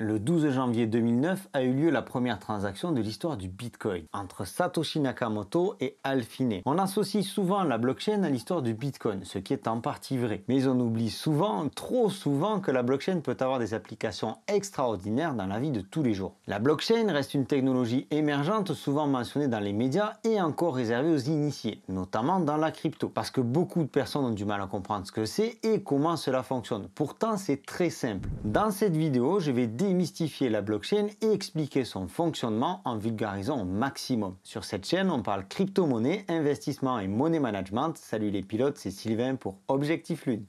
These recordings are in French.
Le 12 janvier 2009 a eu lieu la première transaction de l'histoire du Bitcoin entre Satoshi Nakamoto et Hal Finney. On associe souvent la blockchain à l'histoire du Bitcoin, ce qui est en partie vrai. Mais on oublie souvent, trop souvent, que la blockchain peut avoir des applications extraordinaires dans la vie de tous les jours. La blockchain reste une technologie émergente, souvent mentionnée dans les médias et encore réservée aux initiés, notamment dans la crypto, parce que beaucoup de personnes ont du mal à comprendre ce que c'est et comment cela fonctionne. Pourtant, c'est très simple. Dans cette vidéo, je vais démystifier la blockchain et expliquer son fonctionnement en vulgarisant au maximum. Sur cette chaîne, on parle crypto-monnaie, investissement et money management. Salut les pilotes, c'est Sylvain pour Objectif Lune.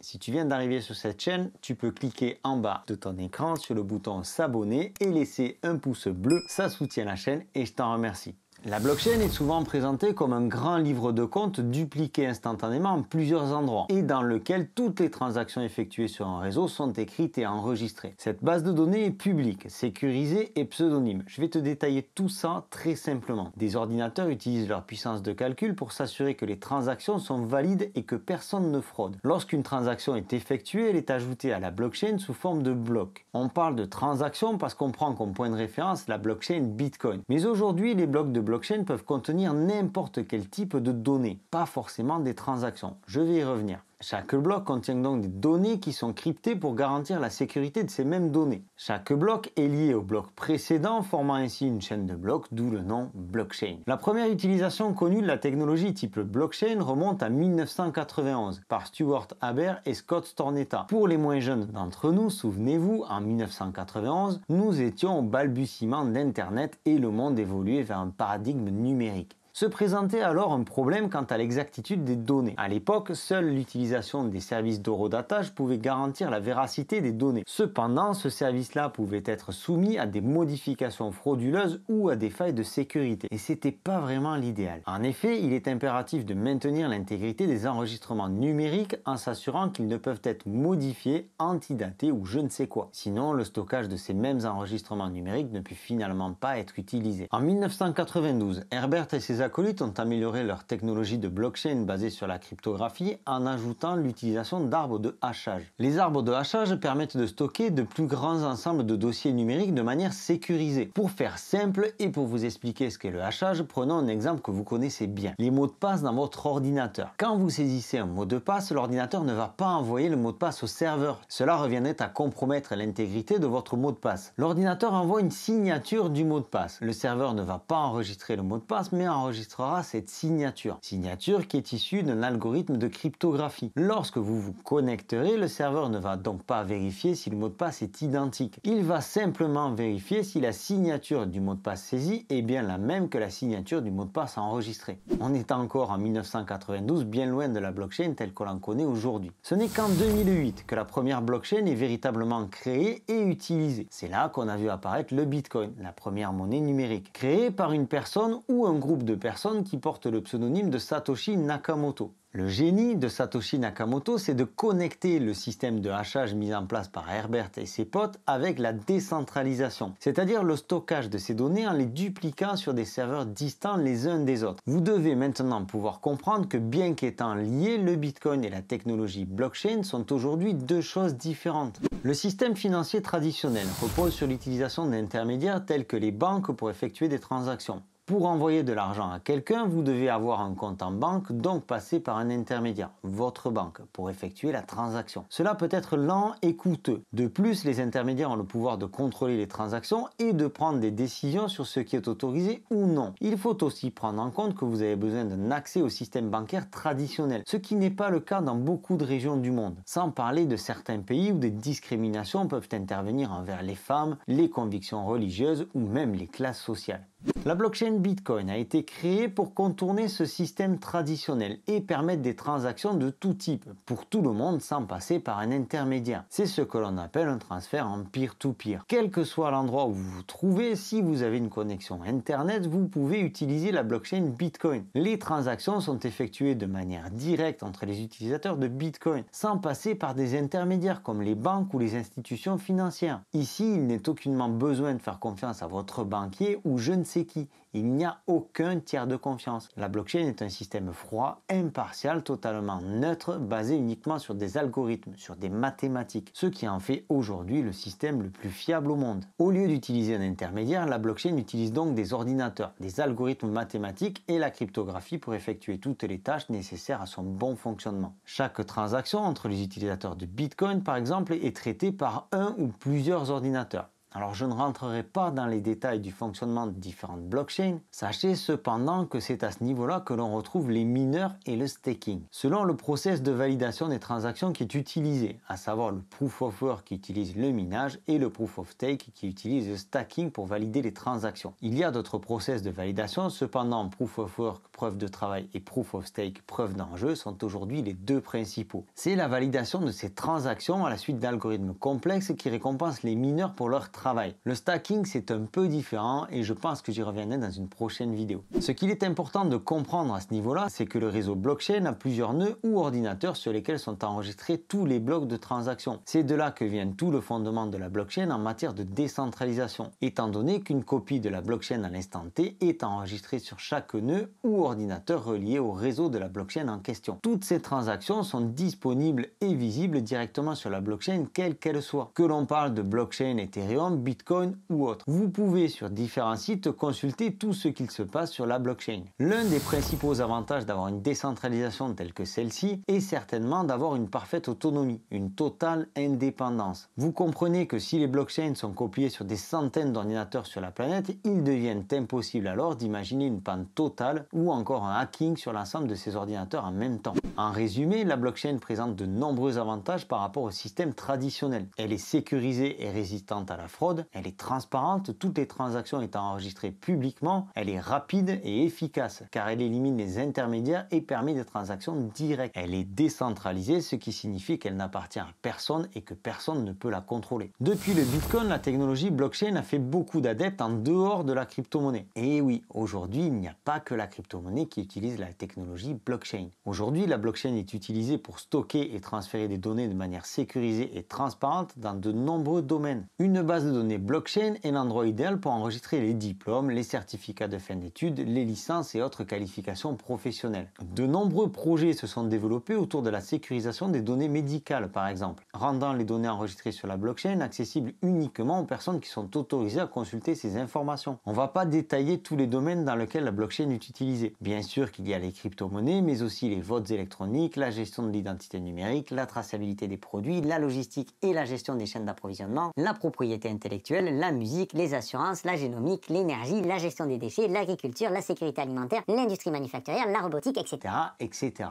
Si tu viens d'arriver sur cette chaîne, tu peux cliquer en bas de ton écran sur le bouton s'abonner et laisser un pouce bleu, ça soutient la chaîne et je t'en remercie. La blockchain est souvent présentée comme un grand livre de compte dupliqué instantanément en plusieurs endroits et dans lequel toutes les transactions effectuées sur un réseau sont écrites et enregistrées. Cette base de données est publique, sécurisée et pseudonyme. Je vais te détailler tout ça très simplement. Des ordinateurs utilisent leur puissance de calcul pour s'assurer que les transactions sont valides et que personne ne fraude. Lorsqu'une transaction est effectuée, elle est ajoutée à la blockchain sous forme de blocs. On parle de transaction parce qu'on prend comme point de référence la blockchain Bitcoin. Mais aujourd'hui, les blocs de blockchain peuvent contenir n'importe quel type de données, pas forcément des transactions. Je vais y revenir. Chaque bloc contient donc des données qui sont cryptées pour garantir la sécurité de ces mêmes données. Chaque bloc est lié au bloc précédent, formant ainsi une chaîne de blocs, d'où le nom blockchain. La première utilisation connue de la technologie type blockchain remonte à 1991 par Stuart Haber et Scott Stornetta. Pour les moins jeunes d'entre nous, souvenez-vous, en 1991, nous étions au balbutiement d'Internet et le monde évoluait vers un paradigme numérique. Se présentait alors un problème quant à l'exactitude des données. À l'époque, seule l'utilisation des services d'horodatage pouvait garantir la véracité des données. Cependant, ce service-là pouvait être soumis à des modifications frauduleuses ou à des failles de sécurité. Et c'était pas vraiment l'idéal. En effet, il est impératif de maintenir l'intégrité des enregistrements numériques en s'assurant qu'ils ne peuvent être modifiés, antidatés ou je ne sais quoi. Sinon, le stockage de ces mêmes enregistrements numériques ne peut finalement pas être utilisé. En 1992, Herbert et ses acolytes ont amélioré leur technologie de blockchain basée sur la cryptographie en ajoutant l'utilisation d'arbres de hachage. Les arbres de hachage permettent de stocker de plus grands ensembles de dossiers numériques de manière sécurisée. Pour faire simple et pour vous expliquer ce qu'est le hachage, prenons un exemple que vous connaissez bien. Les mots de passe dans votre ordinateur. Quand vous saisissez un mot de passe, l'ordinateur ne va pas envoyer le mot de passe au serveur. Cela reviendrait à compromettre l'intégrité de votre mot de passe. L'ordinateur envoie une signature du mot de passe. Le serveur ne va pas enregistrer le mot de passe, mais enregistrera cette signature qui est issue d'un algorithme de cryptographie. Lorsque vous vous connecterez, le serveur ne va donc pas vérifier si le mot de passe est identique. Il va simplement vérifier si la signature du mot de passe saisi est bien la même que la signature du mot de passe enregistré. On est encore en 1992, bien loin de la blockchain telle que l'on connaît aujourd'hui. Ce n'est qu'en 2008 que la première blockchain est véritablement créée et utilisée. C'est là qu'on a vu apparaître le Bitcoin, la première monnaie numérique, créée par une personne ou un groupe de personnes qui portent le pseudonyme de Satoshi Nakamoto. Le génie de Satoshi Nakamoto, c'est de connecter le système de hachage mis en place par Herbert et ses potes avec la décentralisation, c'est-à-dire le stockage de ces données en les dupliquant sur des serveurs distants les uns des autres. Vous devez maintenant pouvoir comprendre que bien qu'étant liés, le Bitcoin et la technologie blockchain sont aujourd'hui deux choses différentes. Le système financier traditionnel repose sur l'utilisation d'intermédiaires tels que les banques pour effectuer des transactions. Pour envoyer de l'argent à quelqu'un, vous devez avoir un compte en banque, donc passer par un intermédiaire, votre banque, pour effectuer la transaction. Cela peut être lent et coûteux. De plus, les intermédiaires ont le pouvoir de contrôler les transactions et de prendre des décisions sur ce qui est autorisé ou non. Il faut aussi prendre en compte que vous avez besoin d'un accès au système bancaire traditionnel, ce qui n'est pas le cas dans beaucoup de régions du monde. Sans parler de certains pays où des discriminations peuvent intervenir envers les femmes, les convictions religieuses ou même les classes sociales. La blockchain Bitcoin a été créée pour contourner ce système traditionnel et permettre des transactions de tout type, pour tout le monde sans passer par un intermédiaire. C'est ce que l'on appelle un transfert en peer-to-peer. Quel que soit l'endroit où vous vous trouvez, si vous avez une connexion Internet, vous pouvez utiliser la blockchain Bitcoin. Les transactions sont effectuées de manière directe entre les utilisateurs de Bitcoin, sans passer par des intermédiaires comme les banques ou les institutions financières. Ici, il n'est aucunement besoin de faire confiance à votre banquier ou je ne sais c'est qui? Il n'y a aucun tiers de confiance. La blockchain est un système froid, impartial, totalement neutre, basé uniquement sur des algorithmes, sur des mathématiques, ce qui en fait aujourd'hui le système le plus fiable au monde. Au lieu d'utiliser un intermédiaire, la blockchain utilise donc des ordinateurs, des algorithmes mathématiques et la cryptographie pour effectuer toutes les tâches nécessaires à son bon fonctionnement. Chaque transaction entre les utilisateurs de Bitcoin, par exemple, est traitée par un ou plusieurs ordinateurs. Alors je ne rentrerai pas dans les détails du fonctionnement de différentes blockchains, sachez cependant que c'est à ce niveau-là que l'on retrouve les mineurs et le staking. Selon le process de validation des transactions qui est utilisé, à savoir le proof of work qui utilise le minage et le proof of stake qui utilise le stacking pour valider les transactions. Il y a d'autres process de validation, cependant proof of work, preuve de travail et proof of stake, preuve d'enjeu sont aujourd'hui les deux principaux. C'est la validation de ces transactions à la suite d'algorithmes complexes qui récompensent les mineurs pour leur travail. Le stacking c'est un peu différent et je pense que j'y reviendrai dans une prochaine vidéo. Ce qu'il est important de comprendre à ce niveau-là, c'est que le réseau blockchain a plusieurs nœuds ou ordinateurs sur lesquels sont enregistrés tous les blocs de transactions. C'est de là que vient tout le fondement de la blockchain en matière de décentralisation, étant donné qu'une copie de la blockchain à l'instant T est enregistrée sur chaque nœud ou ordinateur relié au réseau de la blockchain en question. Toutes ces transactions sont disponibles et visibles directement sur la blockchain quelle qu'elle soit. Que l'on parle de blockchain Ethereum, Bitcoin ou autre. Vous pouvez sur différents sites consulter tout ce qu'il se passe sur la blockchain. L'un des principaux avantages d'avoir une décentralisation telle que celle-ci est certainement d'avoir une parfaite autonomie, une totale indépendance. Vous comprenez que si les blockchains sont copiées sur des centaines d'ordinateurs sur la planète, il devient impossible alors d'imaginer une panne totale ou encore un hacking sur l'ensemble de ces ordinateurs en même temps. En résumé, la blockchain présente de nombreux avantages par rapport au système traditionnel. Elle est sécurisée et résistante à la fraude, elle est transparente, toutes les transactions étant enregistrées publiquement, elle est rapide et efficace car elle élimine les intermédiaires et permet des transactions directes. Elle est décentralisée, ce qui signifie qu'elle n'appartient à personne et que personne ne peut la contrôler. Depuis le Bitcoin, la technologie blockchain a fait beaucoup d'adeptes en dehors de la crypto-monnaie. Et oui, aujourd'hui, il n'y a pas que la crypto-monnaie qui utilise la technologie blockchain. Aujourd'hui, la blockchain est utilisée pour stocker et transférer des données de manière sécurisée et transparente dans de nombreux domaines. Une base de données blockchain est l'endroit idéal pour enregistrer les diplômes, les certificats de fin d'études, les licences et autres qualifications professionnelles. De nombreux projets se sont développés autour de la sécurisation des données médicales par exemple, rendant les données enregistrées sur la blockchain accessibles uniquement aux personnes qui sont autorisées à consulter ces informations. On ne va pas détailler tous les domaines dans lesquels la blockchain est utilisée. Bien sûr qu'il y a les crypto-monnaies, mais aussi les votes électroniques, la gestion de l'identité numérique, la traçabilité des produits, la logistique et la gestion des chaînes d'approvisionnement, la propriété intellectuelle, la musique, les assurances, la génomique, l'énergie, la gestion des déchets, l'agriculture, la sécurité alimentaire, l'industrie manufacturière, la robotique, etc.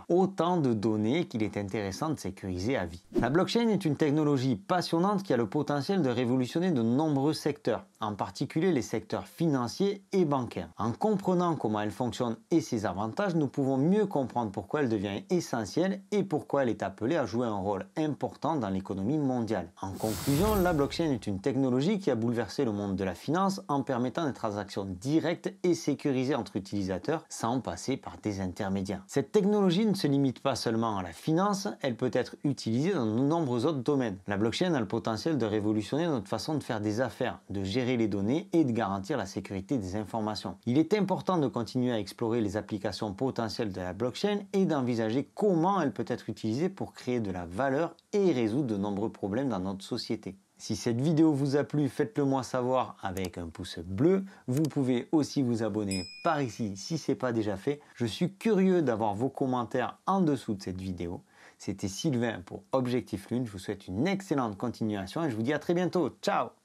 Autant de données qu'il est intéressant de sécuriser à vie. La blockchain est une technologie passionnante qui a le potentiel de révolutionner de nombreux secteurs, en particulier les secteurs financiers et bancaires. En comprenant comment elle fonctionne et ses avantages, nous pouvons mieux comprendre pourquoi elle devient essentielle et pourquoi elle est appelée à jouer un rôle important dans l'économie mondiale. En conclusion, la blockchain est une technologie qui a bouleversé le monde de la finance en permettant des transactions directes et sécurisées entre utilisateurs sans passer par des intermédiaires. Cette technologie ne se limite pas seulement à la finance, elle peut être utilisée dans de nombreux autres domaines. La blockchain a le potentiel de révolutionner notre façon de faire des affaires, de gérer les données et de garantir la sécurité des informations. Il est important de continuer à explorer les applications potentielles de la blockchain et d'envisager comment elle peut être utilisée pour créer de la valeur et résoudre de nombreux problèmes dans notre société. Si cette vidéo vous a plu, faites-le moi savoir avec un pouce bleu. Vous pouvez aussi vous abonner par ici si ce n'est pas déjà fait. Je suis curieux d'avoir vos commentaires en dessous de cette vidéo. C'était Sylvain pour Objectif Lune. Je vous souhaite une excellente continuation et je vous dis à très bientôt. Ciao!